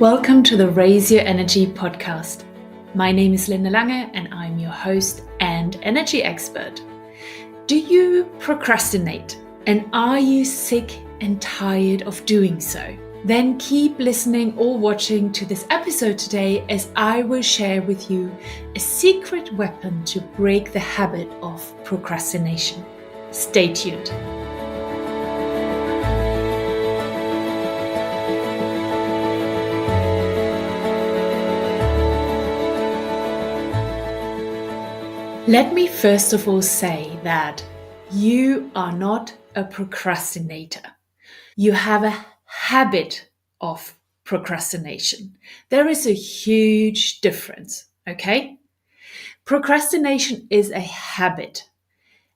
Welcome to the Raise Your Energy podcast. My name is Lange and I'm your host and energy expert. Do you procrastinate? And are you sick and tired of doing so? Then keep listening or watching to this episode today as I will share with you a secret weapon to break the habit of procrastination. Stay tuned. Let me first of all say that you are not a procrastinator. You have a habit of procrastination. There is a huge difference, okay? Procrastination is a habit,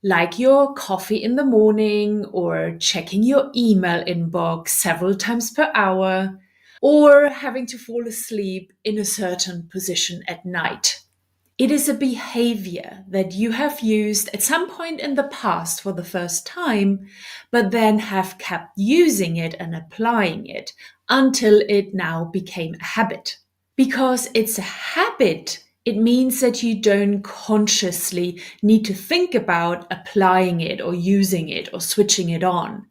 like your coffee in the morning or checking your email inbox several times per hour, or having to fall asleep in a certain position at night. It is a behavior that you have used at some point in the past for the first time, but then have kept using it and applying it until it now became a habit. Because it's a habit, it means that you don't consciously need to think about applying it or using it or switching it on.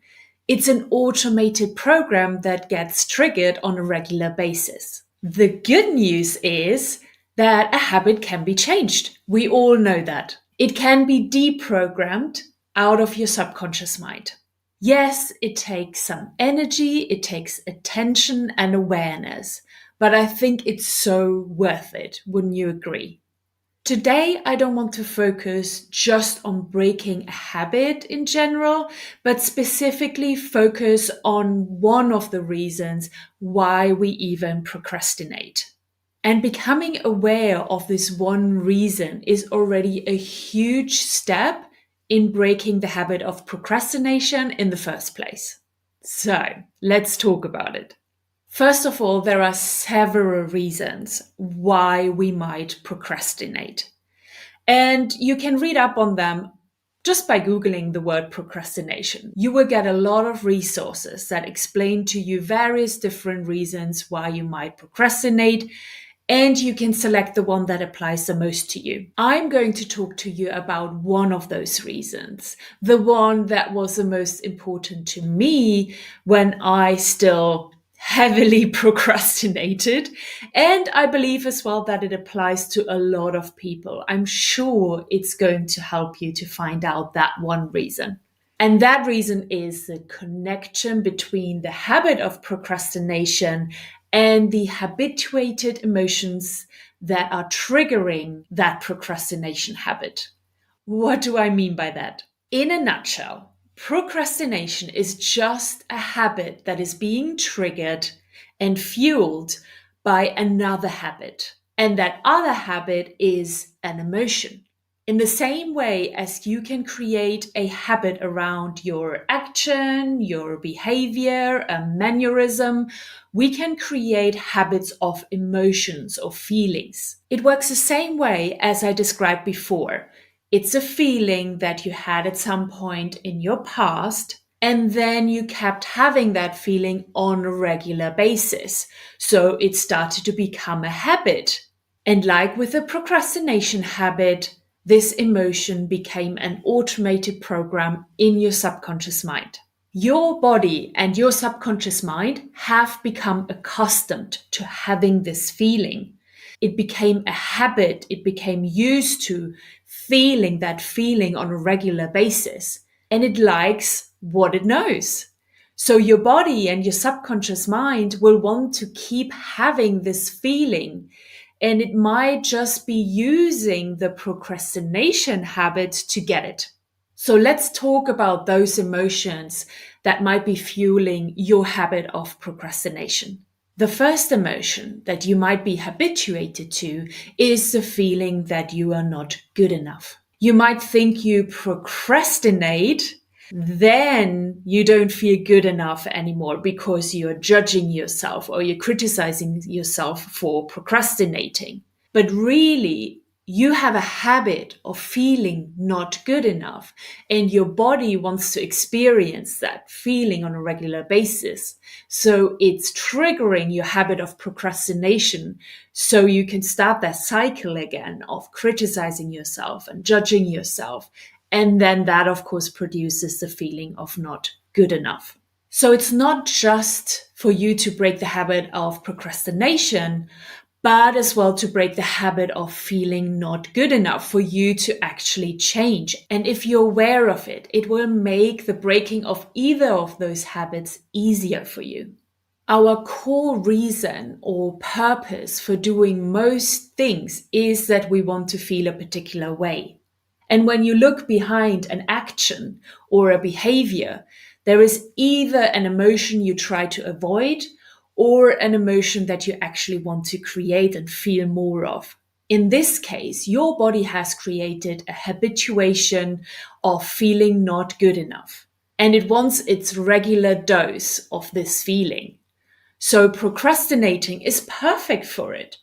It's an automated program that gets triggered on a regular basis. The good news is that a habit can be changed. We all know that. It can be deprogrammed out of your subconscious mind. Yes, it takes some energy, it takes attention and awareness, but I think it's so worth it, wouldn't you agree? Today, I don't want to focus just on breaking a habit in general, but specifically focus on one of the reasons why we even procrastinate. And becoming aware of this one reason is already a huge step in breaking the habit of procrastination in the first place. So let's talk about it. First of all, there are several reasons why we might procrastinate. And you can read up on them just by Googling the word procrastination. You will get a lot of resources that explain to you various different reasons why you might procrastinate, and you can select the one that applies the most to you. I'm going to talk to you about one of those reasons, the one that was the most important to me when I still heavily procrastinated. And I believe as well that it applies to a lot of people. I'm sure it's going to help you to find out that one reason. And that reason is the connection between the habit of procrastination and the habituated emotions that are triggering that procrastination habit. What do I mean by that? In a nutshell, procrastination is just a habit that is being triggered and fueled by another habit. And that other habit is an emotion. In the same way as you can create a habit around your action, your behavior, a mannerism, we can create habits of emotions or feelings. It works the same way as I described before. It's a feeling that you had at some point in your past, and then you kept having that feeling on a regular basis. So it started to become a habit. And like with a procrastination habit, this emotion became an automated program in your subconscious mind. Your body and your subconscious mind have become accustomed to having this feeling. It became a habit. It became used to feeling that feeling on a regular basis. And it likes what it knows. So your body and your subconscious mind will want to keep having this feeling. And it might just be using the procrastination habit to get it. So let's talk about those emotions that might be fueling your habit of procrastination. The first emotion that you might be habituated to is the feeling that you are not good enough. You might think you procrastinate, then you don't feel good enough anymore because you're judging yourself or you're criticizing yourself for procrastinating. But really, you have a habit of feeling not good enough, and your body wants to experience that feeling on a regular basis. So it's triggering your habit of procrastination, so you can start that cycle again of criticizing yourself and judging yourself. And then that, of course, produces the feeling of not good enough. So it's not just for you to break the habit of procrastination, but as well to break the habit of feeling not good enough, for you to actually change. And if you're aware of it, it will make the breaking of either of those habits easier for you. Our core reason or purpose for doing most things is that we want to feel a particular way. And when you look behind an action or a behavior, there is either an emotion you try to avoid or an emotion that you actually want to create and feel more of. In this case, your body has created a habituation of feeling not good enough, and it wants its regular dose of this feeling. So procrastinating is perfect for it.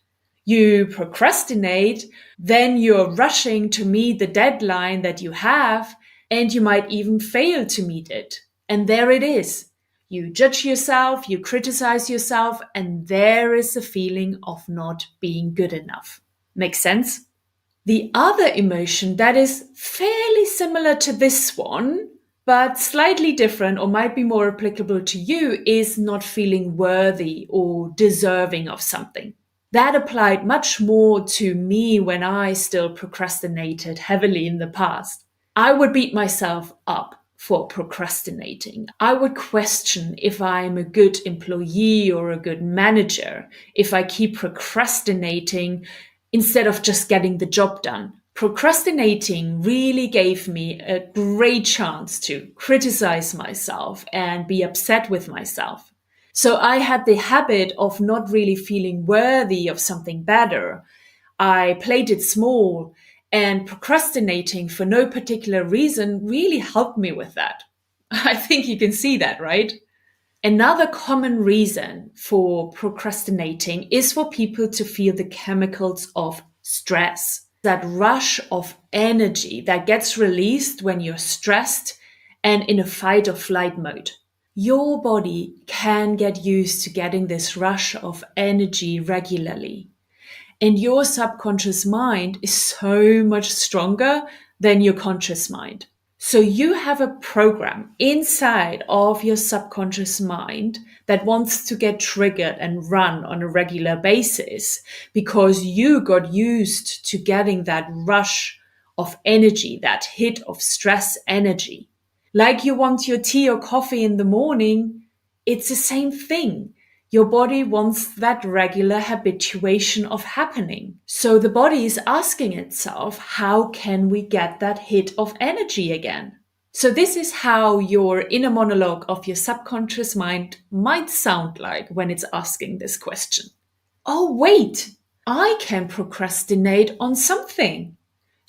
You procrastinate, then you're rushing to meet the deadline that you have, and you might even fail to meet it. And there it is. You judge yourself, you criticize yourself, and there is a feeling of not being good enough. Make sense? The other emotion that is fairly similar to this one, but slightly different or might be more applicable to you, is not feeling worthy or deserving of something. That applied much more to me when I still procrastinated heavily in the past. I would beat myself up for procrastinating. I would question if I'm a good employee or a good manager if I keep procrastinating instead of just getting the job done. Procrastinating really gave me a great chance to criticize myself and be upset with myself. So I had the habit of not really feeling worthy of something better. I played it small, and procrastinating for no particular reason really helped me with that. I think you can see that, right? Another common reason for procrastinating is for people to feel the chemicals of stress, that rush of energy that gets released when you're stressed and in a fight or flight mode. Your body can get used to getting this rush of energy regularly. And your subconscious mind is so much stronger than your conscious mind. So you have a program inside of your subconscious mind that wants to get triggered and run on a regular basis because you got used to getting that rush of energy, that hit of stress energy. Like you want your tea or coffee in the morning, it's the same thing. Your body wants that regular habituation of happening. So the body is asking itself, how can we get that hit of energy again? So this is how your inner monologue of your subconscious mind might sound like when it's asking this question. Oh, wait, I can procrastinate on something.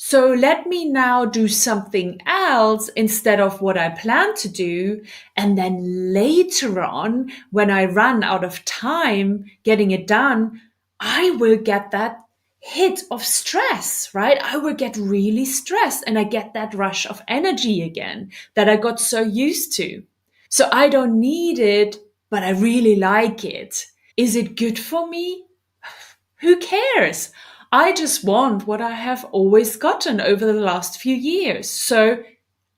So let me now do something else instead of what I plan to do. And then later on, when I run out of time getting it done, I will get that hit of stress, right? I will get really stressed and I get that rush of energy again that I got so used to. So I don't need it, but I really like it. Is it good for me? Who cares? I just want what I have always gotten over the last few years. So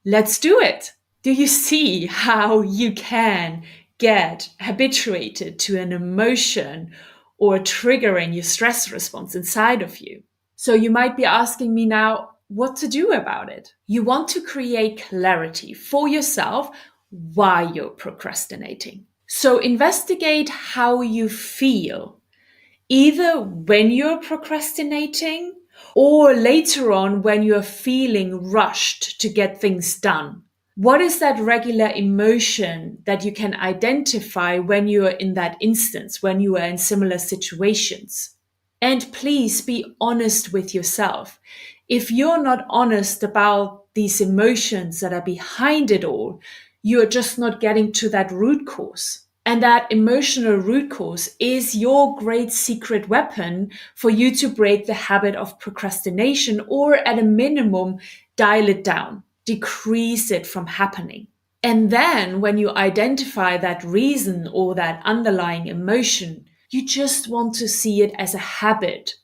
let's do it. Do you see how you can get habituated to an emotion or triggering your stress response inside of you? So you might be asking me now what to do about it. You want to create clarity for yourself why you're procrastinating. So investigate how you feel, either when you're procrastinating or later on when you're feeling rushed to get things done. What is that regular emotion that you can identify when you are in that instance, when you are in similar situations? And please be honest with yourself. If you're not honest about these emotions that are behind it all, you're just not getting to that root cause. And that emotional root cause is your great secret weapon for you to break the habit of procrastination, or at a minimum, dial it down, decrease it from happening. And then when you identify that reason or that underlying emotion, you just want to see it as a habit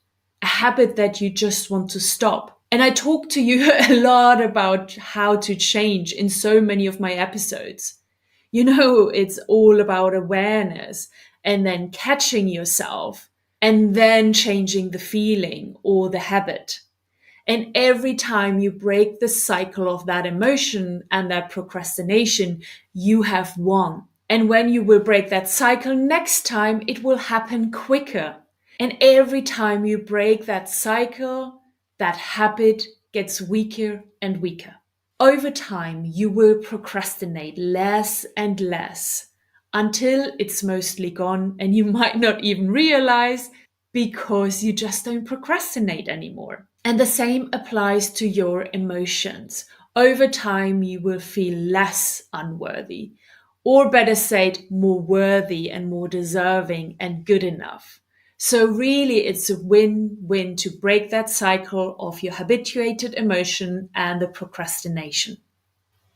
that you just want to stop. And I talk to you a lot about how to change in so many of my episodes. It's all about awareness and then catching yourself and then changing the feeling or the habit. And every time you break the cycle of that emotion and that procrastination, you have won. And when you will break that cycle next time, it will happen quicker. And every time you break that cycle, that habit gets weaker and weaker. Over time, you will procrastinate less and less until it's mostly gone and you might not even realize, because you just don't procrastinate anymore. And the same applies to your emotions. Over time, you will feel less unworthy, or better said, more worthy and more deserving and good enough. So really, it's a win-win to break that cycle of your habituated emotion and the procrastination.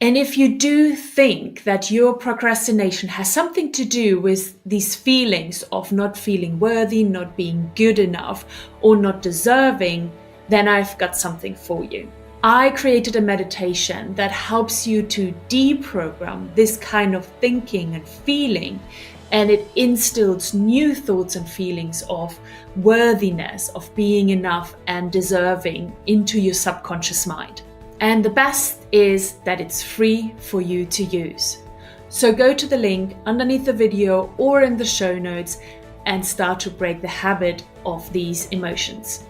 And if you do think that your procrastination has something to do with these feelings of not feeling worthy, not being good enough, or not deserving, then I've got something for you. I created a meditation that helps you to deprogram this kind of thinking and feeling, and it instills new thoughts and feelings of worthiness, of being enough and deserving into your subconscious mind. And the best is that it's free for you to use. So go to the link underneath the video or in the show notes and start to break the habit of these emotions.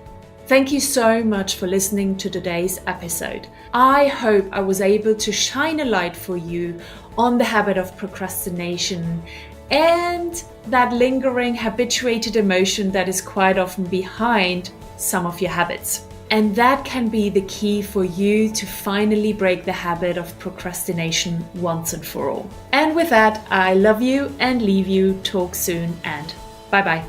Thank you so much for listening to today's episode. I hope I was able to shine a light for you on the habit of procrastination and that lingering habituated emotion that is quite often behind some of your habits. And that can be the key for you to finally break the habit of procrastination once and for all. And with that, I love you and leave you. Talk soon and bye-bye.